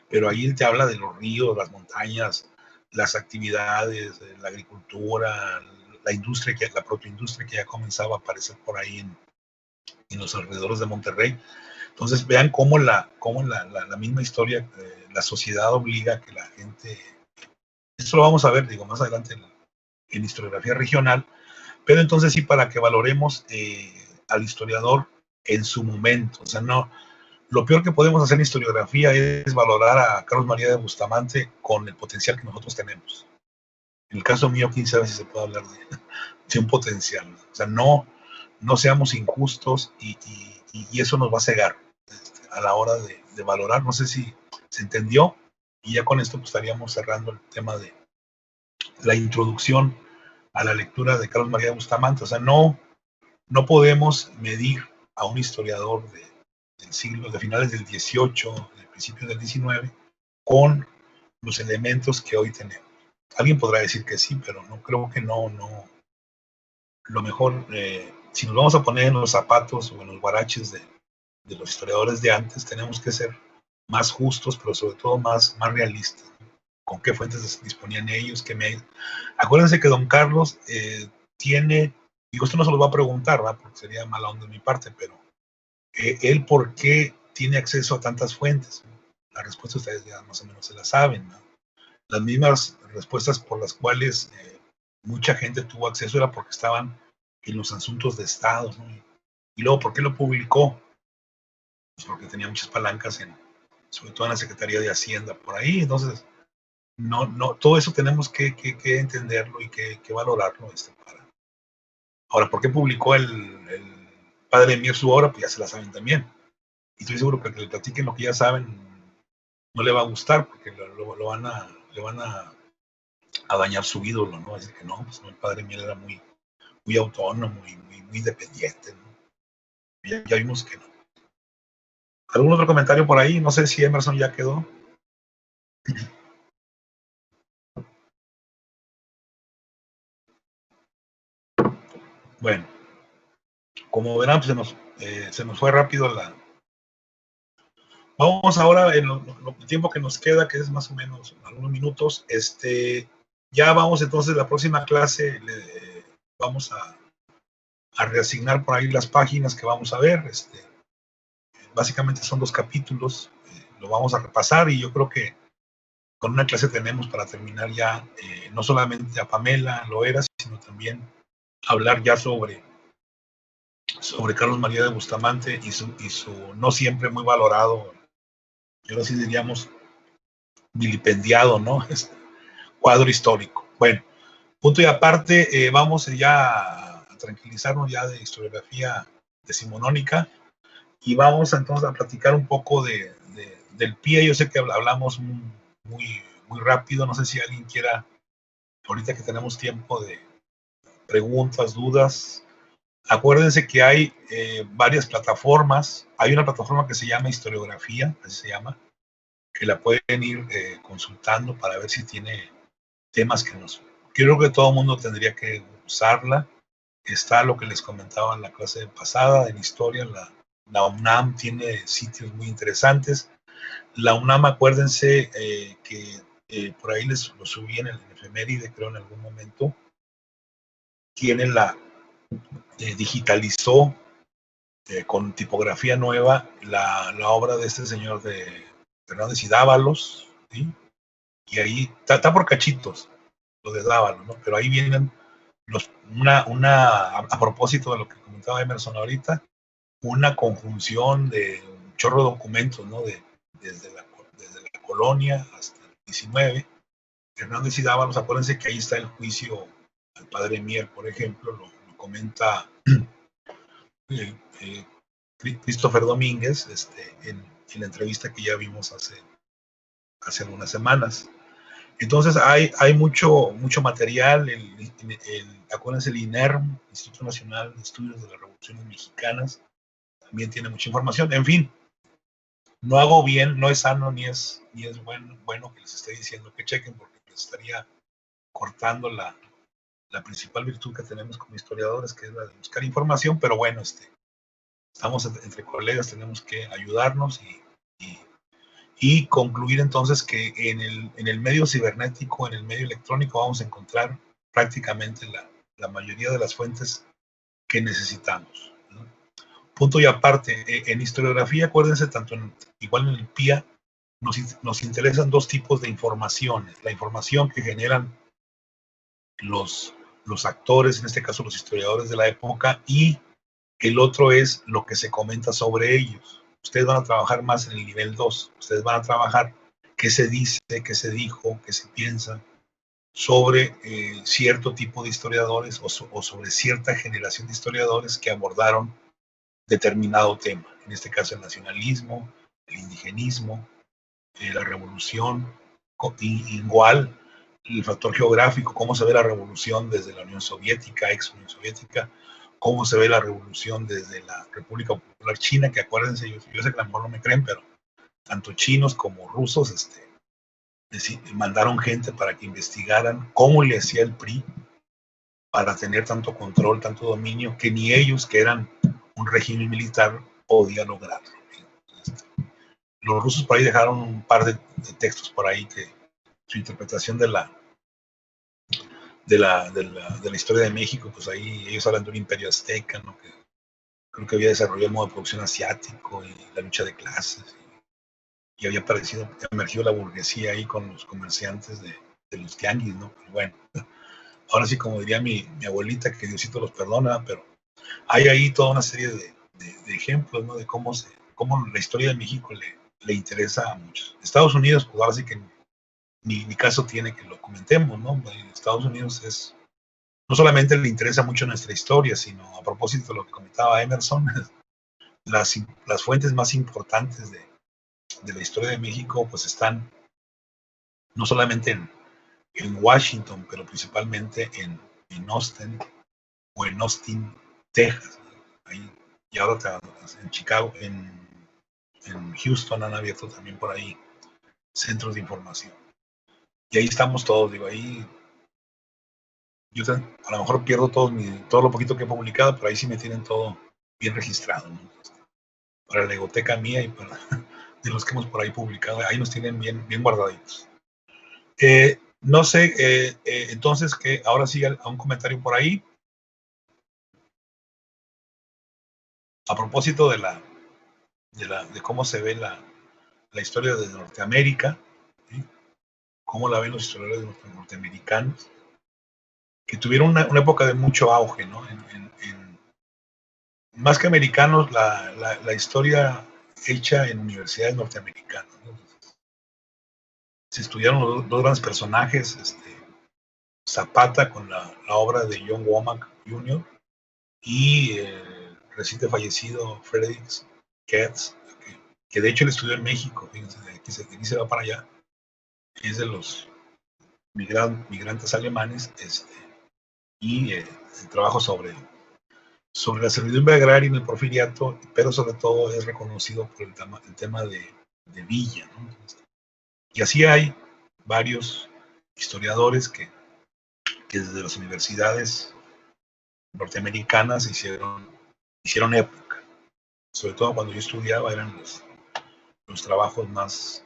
pero ahí él te habla de los ríos, las montañas, las actividades, la agricultura, la industria, la protoindustria que ya comenzaba a aparecer por ahí en los alrededores de Monterrey. Entonces vean cómo la misma historia, la sociedad obliga a que la gente, esto lo vamos a ver, digo, más adelante en historiografía regional, pero entonces sí para que valoremos al historiador en su momento, o sea, no, lo peor que podemos hacer en historiografía es valorar a Carlos María de Bustamante con el potencial que nosotros tenemos. En el caso mío, quién sabe si se puede hablar de un potencial, o sea, no seamos injustos y eso nos va a cegar a la hora de valorar. No sé si se entendió, y ya con esto pues estaríamos cerrando el tema de la introducción a la lectura de Carlos María de Bustamante. O sea, no podemos medir a un historiador del siglo, de finales del 18, de principios del 19, con los elementos que hoy tenemos. Alguien podrá decir que sí, pero no creo que no. Lo mejor, si nos vamos a poner en los zapatos o en los guaraches de los historiadores de antes, tenemos que ser más justos, pero sobre todo más realistas. ¿Con qué fuentes disponían ellos? Acuérdense que don Carlos tiene, digo, esto no se lo va a preguntar, ¿verdad? Porque sería mala onda de mi parte, pero él, ¿por qué tiene acceso a tantas fuentes? La respuesta ustedes ya más o menos se la saben, ¿no? Las mismas respuestas por las cuales mucha gente tuvo acceso era porque estaban en los asuntos de Estado, ¿no? Y luego, ¿por qué lo publicó? Pues porque tenía muchas palancas, sobre todo en la Secretaría de Hacienda, por ahí. Entonces, todo eso tenemos que entenderlo y que valorarlo. Ahora, ¿por qué publicó el padre Mier su obra? Pues ya se la saben también. Y estoy seguro que le platiquen lo que ya saben no le va a gustar, porque le van a dañar su ídolo, ¿no? Así que no, pues no, el padre Mier era muy autónomo y muy independiente, ¿no? Ya vimos que no. ¿Algún otro comentario por ahí? No sé si Emerson ya quedó. Bueno, como verán, pues se nos fue rápido Vamos ahora, en el tiempo que nos queda, que es más o menos algunos minutos, ya vamos entonces, la próxima clase vamos a reasignar por ahí las páginas que vamos a ver. Básicamente son 2 capítulos, lo vamos a repasar, y yo creo que con una clase tenemos para terminar ya, no solamente a Pamela Loera, sino también hablar ya sobre Carlos María de Bustamante y su no siempre muy valorado, yo así diríamos, vilipendiado, ¿no? Cuadro histórico. Bueno, punto y aparte, vamos ya a tranquilizarnos ya de historiografía decimonónica, y vamos entonces a platicar un poco del pie. Yo sé que hablamos muy rápido, no sé si alguien quiera, ahorita que tenemos tiempo, de preguntas, dudas. Acuérdense que hay varias plataformas. Hay una plataforma que se llama Historiografía, así se llama, que la pueden ir consultando para ver si tiene temas que creo que todo el mundo tendría que usarla. Está lo que les comentaba en la clase pasada, en historia, la UNAM tiene sitios muy interesantes. La UNAM, acuérdense que por ahí lo subí en el efeméride, creo, en algún momento, digitalizó con tipografía nueva la obra de este señor de Fernández y Dávalos, ¿sí? Y ahí está por cachitos lo de Dávalos, ¿no? Pero ahí vienen a propósito de lo que comentaba Emerson ahorita, una conjunción de un chorro de documentos, ¿no? Desde la colonia hasta el 19. Fernández y Dávalos, acuérdense que ahí está el juicio al padre Mier, por ejemplo, lo comenta Christopher Domínguez en la entrevista que ya vimos hace algunas semanas. Entonces hay mucho material. Acuérdense, el INERM, Instituto Nacional de Estudios de las Revoluciones Mexicanas, también tiene mucha información. En fin, no hago bien, no es sano ni es bueno que les esté diciendo que chequen, porque les estaría cortando la principal virtud que tenemos como historiadores, que es la de buscar información. Pero bueno, Estamos entre colegas, tenemos que ayudarnos y concluir entonces que en el medio cibernético, en el medio electrónico, vamos a encontrar prácticamente la mayoría de las fuentes que necesitamos, ¿no? Punto y aparte, en historiografía, acuérdense, igual en el PIA, nos interesan dos tipos de informaciones. La información que generan los actores, en este caso los historiadores de la época, y el otro es lo que se comenta sobre ellos. Ustedes van a trabajar más en el nivel 2. Ustedes van a trabajar qué se dice, qué se dijo, qué se piensa sobre cierto tipo de historiadores o sobre cierta generación de historiadores que abordaron determinado tema. En este caso el nacionalismo, el indigenismo, la revolución, igual el factor geográfico, cómo se ve la revolución desde la Unión Soviética, ex Unión Soviética, cómo se ve la revolución desde la República Popular China, que acuérdense, yo sé que a lo mejor no me creen, pero tanto chinos como rusos mandaron gente para que investigaran cómo le hacía el PRI para tener tanto control, tanto dominio, que ni ellos, que eran un régimen militar, podían lograrlo. Los rusos por ahí dejaron un par de textos por ahí que su interpretación de la historia de México, pues ahí ellos hablan de un imperio azteca, ¿no? Que creo que había desarrollado el modo de producción asiático y la lucha de clases, y había emergido la burguesía ahí con los comerciantes de los tianguis, ¿no? Pero bueno, ahora sí, como diría mi abuelita, que Diosito los perdona, pero hay ahí toda una serie de ejemplos, ¿no? De cómo la historia de México le interesa a muchos. Estados Unidos, pues ahora sí que ni caso tiene que lo comentemos, ¿no? Estados Unidos no solamente le interesa mucho nuestra historia, sino a propósito de lo que comentaba Emerson, las fuentes más importantes de la historia de México pues están no solamente en Washington, pero principalmente en Austin o en Austin, Texas. Ahí, y ahora en Chicago, en Houston han abierto también por ahí centros de información. Y ahí estamos todos, digo, ahí yo a lo mejor pierdo todo lo poquito que he publicado, pero ahí sí me tienen todo bien registrado, ¿no? Para la egoteca mía y para de los que hemos por ahí publicado, ahí nos tienen bien guardaditos. No sé, entonces, que ahora sí a un comentario por ahí. A propósito de cómo se ve la historia de Norteamérica, ¿sí? Cómo la ven los historiadores norteamericanos, que tuvieron una época de mucho auge, ¿no? Más que americanos, la historia hecha en universidades norteamericanas, ¿no? Se estudiaron los dos grandes personajes, Zapata con la obra de John Womack Jr. y el reciente fallecido Friedrich Ketz, que de hecho él estudió en México, fíjense, de aquí se va para allá, es de los migrantes alemanes, y el trabajo sobre la servidumbre agraria en el porfiriato, pero sobre todo es reconocido por el tema de Villa, ¿no? Y así hay varios historiadores que desde las universidades norteamericanas hicieron época. Sobre todo cuando yo estudiaba eran los trabajos más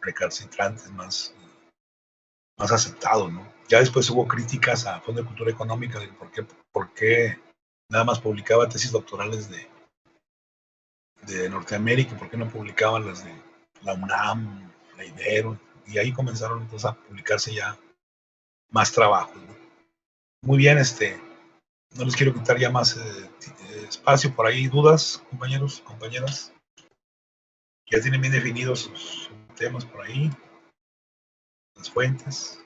recalcitrantes, más aceptados, ¿no? Ya después hubo críticas a Fondo de Cultura Económica de por qué nada más publicaba tesis doctorales de Norteamérica, por qué no publicaban las de la UNAM, la Ibero, y ahí comenzaron entonces a publicarse ya más trabajos, ¿no? Muy bien, no les quiero quitar ya más espacio por ahí. ¿Dudas, compañeros, compañeras? Ya tienen bien definidos sus temas por ahí, las fuentes.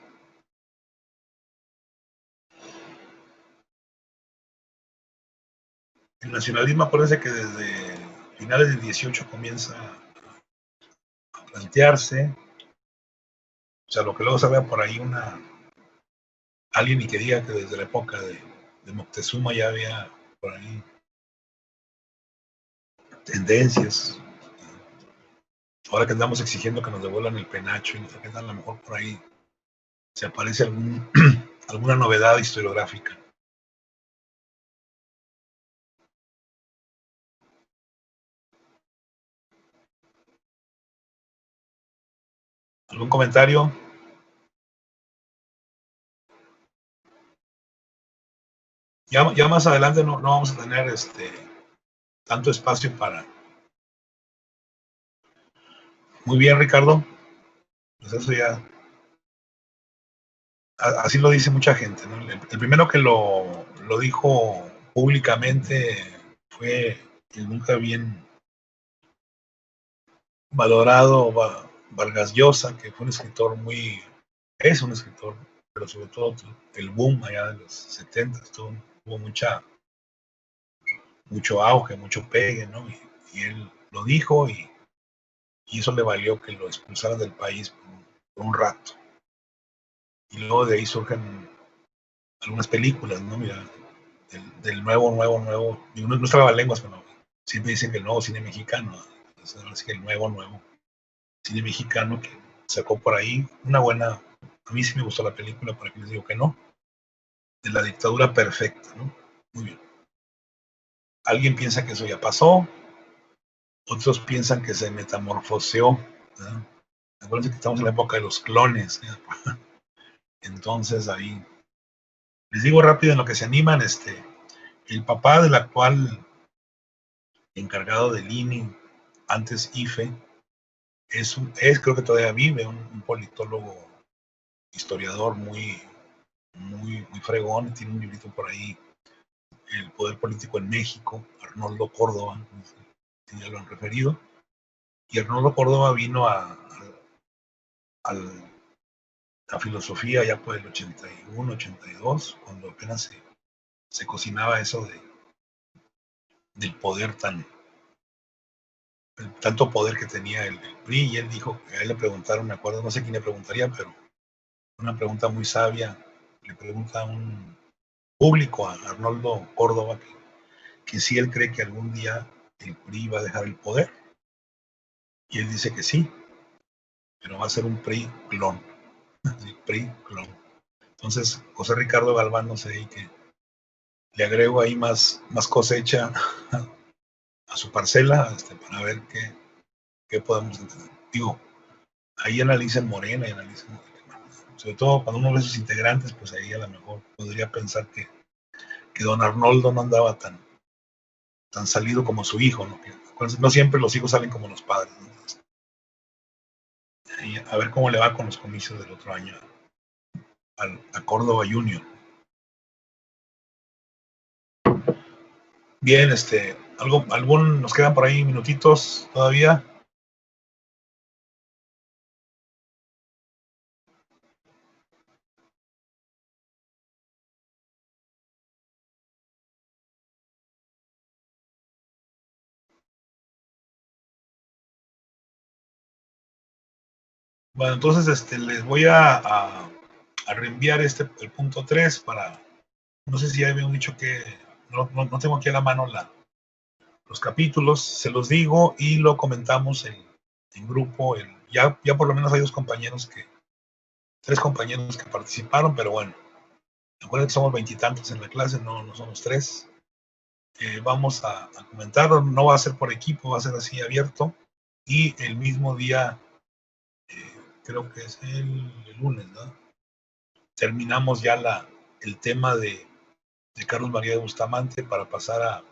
El nacionalismo, acuérdense que desde finales del 18 comienza a plantearse, o sea, lo que luego se vea por ahí alguien y que diga que desde la época de Moctezuma ya había por ahí tendencias. Ahora que andamos exigiendo que nos devuelvan el penacho y no sé qué, a lo mejor por ahí se aparece alguna novedad historiográfica. ¿Algún comentario? Ya más adelante no vamos a tener tanto espacio para... Muy bien, Ricardo. Pues eso ya... Así lo dice mucha gente, ¿no? El primero que lo dijo públicamente fue el nunca bien valorado Vargas Llosa, que fue un escritor es un escritor, pero sobre todo el boom allá de los 70 tuvo mucho auge, mucho pegue, ¿no? Y él lo dijo y eso le valió que lo expulsaran del país por un rato. Y luego de ahí surgen algunas películas, ¿no? Mira, del nuevo, no es trabalenguas, pero siempre dicen que el nuevo cine mexicano, así que el nuevo cine mexicano que sacó por ahí una buena, a mí sí me gustó la película, para que les digo que no, de la dictadura perfecta, ¿no? Muy bien. Alguien piensa que eso ya pasó, otros piensan que se metamorfoseó, ¿verdad? Acuérdense que estamos en la época de los clones, ¿verdad? Entonces ahí les digo rápido en lo que se animan, el papá del actual encargado del INE, antes IFE, creo que todavía vive, un politólogo, historiador muy fregón, tiene un librito por ahí, El poder político en México, Arnoldo Córdoba, si ya lo han referido, y Arnoldo Córdoba vino a filosofía ya por el 81, 82, cuando apenas se cocinaba eso del poder tanto poder que tenía el PRI, y él dijo, a él le preguntaron, me acuerdo, no sé quién le preguntaría, pero una pregunta muy sabia, le pregunta a un público, a Arnoldo Córdoba, que si él cree que algún día el PRI va a dejar el poder, y él dice que sí, pero va a ser un PRI clon, el PRI clon. Entonces, José Ricardo Galván, no sé, y que le agrego ahí más cosecha a su parcela, para ver qué podemos entender. Digo, ahí analicen Morena y analicen, sobre todo cuando uno ve sus integrantes, pues ahí a lo mejor podría pensar que don Arnoldo no andaba tan salido como su hijo, ¿no? No siempre los hijos salen como los padres, ¿no? Y a ver cómo le va con los comicios del otro año a Córdoba Junior. Bien, nos quedan por ahí minutitos todavía. Bueno, entonces les voy a reenviar el punto 3 para, no sé si ya habían dicho que, no tengo aquí a la mano los capítulos, se los digo y lo comentamos en grupo. Ya por lo menos hay tres compañeros que participaron, pero bueno, recuerden que somos 20 y tantos en la clase, no somos 3. Vamos a comentarlo, no va a ser por equipo, va a ser así abierto, y el mismo día, creo que es el lunes, ¿no? Terminamos ya el tema de Carlos María de Bustamante para pasar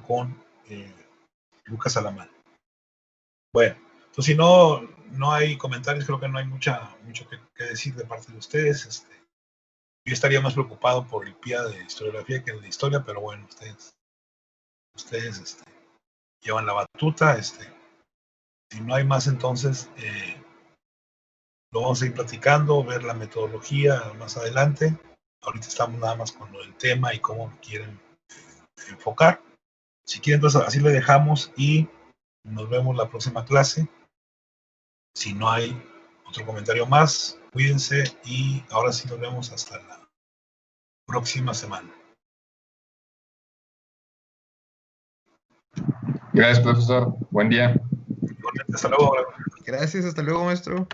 con Lucas Alamán. Bueno, entonces si no hay comentarios, creo que no hay mucho que decir de parte de ustedes. Yo estaría más preocupado por el PIA de historiografía que el de historia, pero bueno, ustedes llevan la batuta. Si no hay más, entonces lo vamos a ir platicando, ver la metodología más adelante. Ahorita estamos nada más con el tema y cómo quieren enfocar. Si quieren, entonces así le dejamos y nos vemos la próxima clase. Si no hay otro comentario más, cuídense y ahora sí nos vemos hasta la próxima semana. Gracias, profesor. Buen día. Hasta luego. Gracias, hasta luego, maestro.